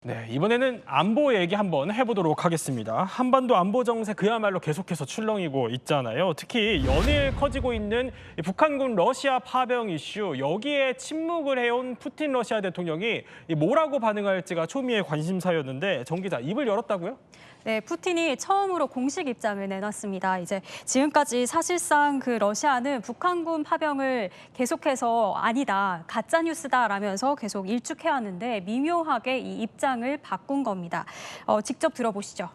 네, 이번에는 안보 얘기 한번 해보도록 하겠습니다. 한반도 안보 정세 그야말로 계속해서 출렁이고 있잖아요. 특히 연일 커지고 있는 북한군 러시아 파병 이슈, 여기에 침묵을 해온 푸틴 러시아 대통령이 뭐라고 반응할지가 초미의 관심사였는데 정 기자, 입을 열었다고요? 네, 푸틴이 처음으로 공식 입장을 내놨습니다. 이제 지금까지 사실상 그 러시아는 북한군 파병을 계속해서 아니다, 가짜 뉴스다라면서 계속 일축해왔는데 미묘하게 이 입장을 바꾼 겁니다. 직접 들어보시죠.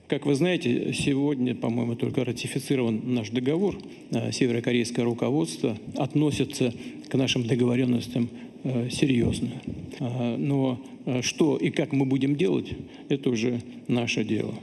Как вы знаете, сегодня, по-моему, только ратифицирован наш договор. Северокорейское руководство относится к нашим договоренностям серьезно. Но что и как мы будем делать, это уже наше дело.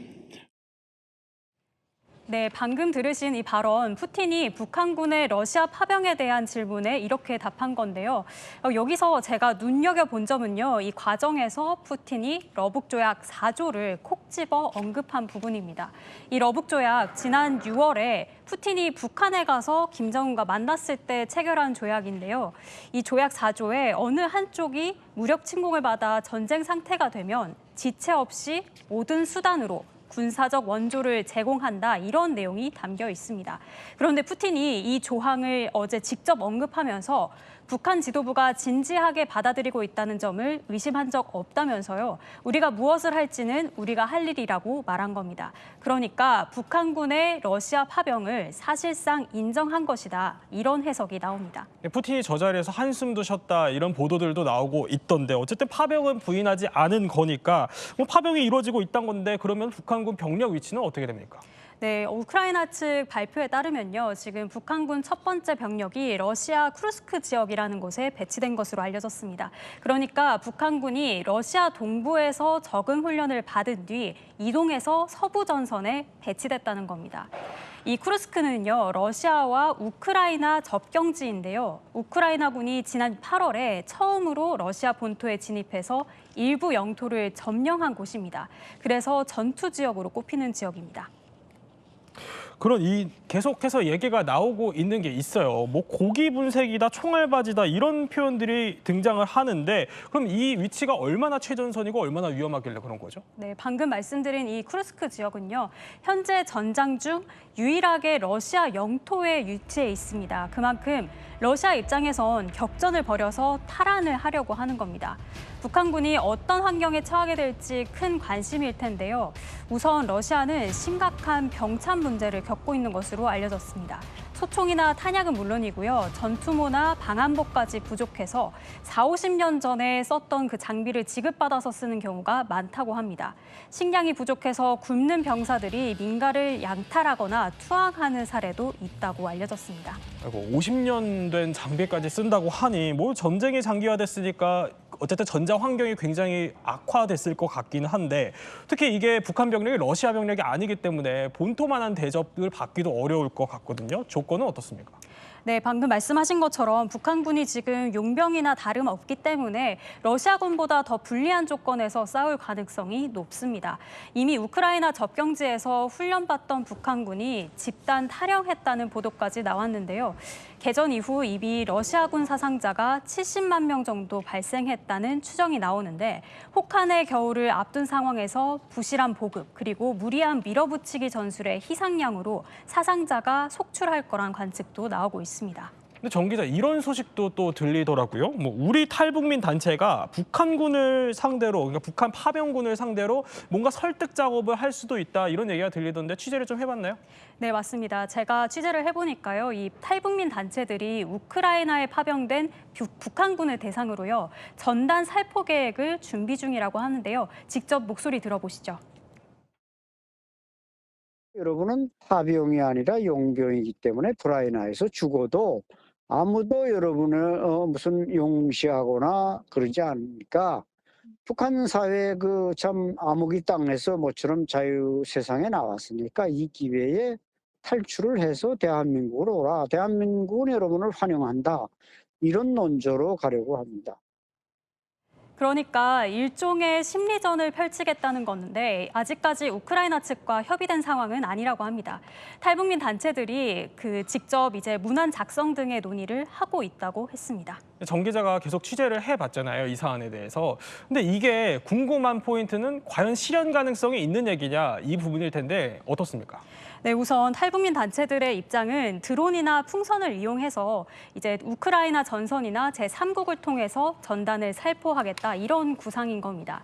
네, 방금 들으신 이 발언, 푸틴이 북한군의 러시아 파병에 대한 질문에 이렇게 답한 건데요. 여기서 제가 눈여겨본 점은요, 이 과정에서 푸틴이 러북조약 4조를 콕 집어 언급한 부분입니다. 이 러북조약, 지난 6월에 푸틴이 북한에 가서 김정은과 만났을 때 체결한 조약인데요. 이 조약 4조에 어느 한쪽이 무력 침공을 받아 전쟁 상태가 되면 지체 없이 모든 수단으로 군사적 원조를 제공한다, 이런 내용이 담겨 있습니다. 그런데 푸틴이 이 조항을 어제 직접 언급하면서 북한 지도부가 진지하게 받아들이고 있다는 점을 의심한 적 없다면서요. 우리가 무엇을 할지는 우리가 할 일이라고 말한 겁니다. 그러니까 북한군의 러시아 파병을 사실상 인정한 것이다, 이런 해석이 나옵니다. 푸틴이 저 자리에서 한숨도 쉬었다, 이런 보도들도 나오고 있던데 어쨌든 파병은 부인하지 않은 거니까 파병이 이루어지고 있다는 건데 그러면 북한군 병력 위치는 어떻게 됩니까? 네, 우크라이나 측 발표에 따르면요, 지금 북한군 첫 번째 병력이 러시아 쿠르스크 지역이라는 곳에 배치된 것으로 알려졌습니다. 그러니까 북한군이 러시아 동부에서 적응 훈련을 받은 뒤 이동해서 서부 전선에 배치됐다는 겁니다. 이 쿠르스크는요, 러시아와 우크라이나 접경지인데요. 우크라이나군이 지난 8월에 처음으로 러시아 본토에 진입해서 일부 영토를 점령한 곳입니다. 그래서 전투 지역으로 꼽히는 지역입니다. 그런 계속해서 얘기가 나오고 있는 게 있어요. 뭐 고기 분쇄기다, 총알바지다, 이런 표현들이 등장을 하는데 그럼 이 위치가 얼마나 최전선이고 얼마나 위험하길래 그런 거죠? 네, 방금 말씀드린 이 쿠르스크 지역은요, 현재 전장 중 유일하게 러시아 영토에 위치해 있습니다. 그만큼 러시아 입장에선 격전을 벌여서 탈환을 하려고 하는 겁니다. 북한군이 어떤 환경에 처하게 될지 큰 관심일 텐데요. 우선 러시아는 심각한 병참 문제를 겪고 있는 것으로 알려졌습니다. 소총이나 탄약은 물론이고요, 전투모나 방한복까지 부족해서 40~50년 전에 썼던 그 장비를 지급받아서 쓰는 경우가 많다고 합니다. 식량이 부족해서 굶는 병사들이 민가를 양탈하거나 투항하는 사례도 있다고 알려졌습니다. 50년 된 장비까지 쓴다고 하니 뭐 전쟁이 장기화됐으니까 어쨌든 전장 환경이 굉장히 악화됐을 것 같기는 한데 특히 이게 북한 병력이 러시아 병력이 아니기 때문에 본토만한 대접을 받기도 어려울 것 같거든요. 조건은 어떻습니까? 네, 방금 말씀하신 것처럼 북한군이 지금 용병이나 다름없기 때문에 러시아군보다 더 불리한 조건에서 싸울 가능성이 높습니다. 이미 우크라이나 접경지에서 훈련받던 북한군이 집단 탈영했다는 보도까지 나왔는데요. 개전 이후 이미 러시아군 사상자가 70만 명 정도 발생했다는 추정이 나오는데 혹한의 겨울을 앞둔 상황에서 부실한 보급 그리고 무리한 밀어붙이기 전술의 희생양으로 사상자가 속출할 거란 관측도 나오고 있습니다. 근데 정 기자, 이런 소식도 또 들리더라고요. 뭐 우리 탈북민 단체가 북한군을 상대로, 그러니까 북한 파병군을 상대로 뭔가 설득 작업을 할 수도 있다, 이런 얘기가 들리던데 취재를 좀 해봤나요? 네, 맞습니다. 제가 취재를 해보니까요, 이 탈북민 단체들이 우크라이나에 파병된 북한군을 대상으로요, 전단 살포 계획을 준비 중이라고 하는데요. 직접 목소리 들어보시죠. 여러분은 파병이 아니라 용병이기 때문에 우크라이나에서 죽어도 아무도 여러분을 무슨 용시하거나 그러지 않으니까 북한 사회 그 참 암흑이 땅에서 모처럼 자유 세상에 나왔으니까 이 기회에 탈출을 해서 대한민국으로 오라. 대한민국은 여러분을 환영한다. 이런 논조로 가려고 합니다. 그러니까 일종의 심리전을 펼치겠다는 건데 아직까지 우크라이나 측과 협의된 상황은 아니라고 합니다. 탈북민 단체들이 직접 이제 문안 작성 등의 논의를 하고 있다고 했습니다. 정 기자가 계속 취재를 해봤잖아요, 이 사안에 대해서. 근데 이게 궁금한 포인트는 과연 실현 가능성이 있는 얘기냐, 이 부분일 텐데 어떻습니까? 네, 우선 탈북민 단체들의 입장은 드론이나 풍선을 이용해서 이제 우크라이나 전선이나 제3국을 통해서 전단을 살포하겠다, 이런 구상인 겁니다.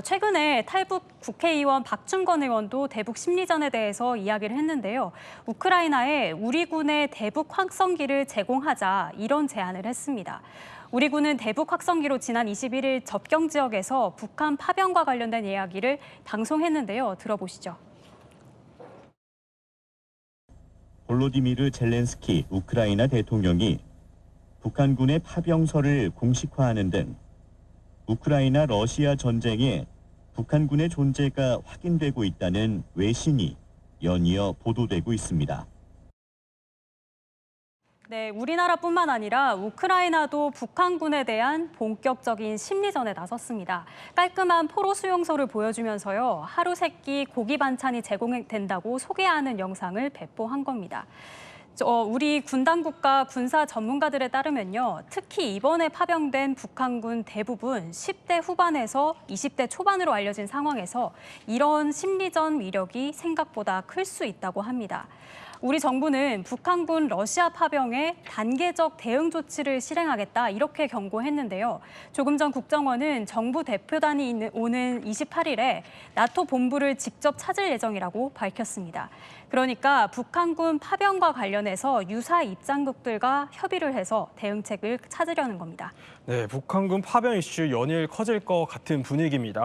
최근에 탈북 국회의원 박준건 의원도 대북 심리전에 대해서 이야기를 했는데요. 우크라이나에 우리 군의 대북 확성기를 제공하자, 이런 제안을 했습니다. 우리 군은 대북 확성기로 지난 21일 접경 지역에서 북한 파병과 관련된 이야기를 방송했는데요. 들어보시죠. 볼로디미르 젤렌스키 우크라이나 대통령이 북한군의 파병설을 공식화하는 등 우크라이나 러시아 전쟁에 북한군의 존재가 확인되고 있다는 외신이 연이어 보도되고 있습니다. 네, 우리나라뿐만 아니라 우크라이나도 북한군에 대한 본격적인 심리전에 나섰습니다. 깔끔한 포로 수용소를 보여주면서요, 하루 세 끼 고기 반찬이 제공된다고 소개하는 영상을 배포한 겁니다. 우리 군 당국과 군사 전문가들에 따르면요, 특히 이번에 파병된 북한군 대부분 10대 후반에서 20대 초반으로 알려진 상황에서 이런 심리전 위력이 생각보다 클 수 있다고 합니다. 우리 정부는 북한군 러시아 파병에 단계적 대응 조치를 실행하겠다, 이렇게 경고했는데요. 조금 전 국정원은 정부 대표단이 오는 28일에 나토 본부를 직접 찾을 예정이라고 밝혔습니다. 그러니까 북한군 파병과 관련해서 유사 입장국들과 협의를 해서 대응책을 찾으려는 겁니다. 네, 북한군 파병 이슈 연일 커질 것 같은 분위기입니다.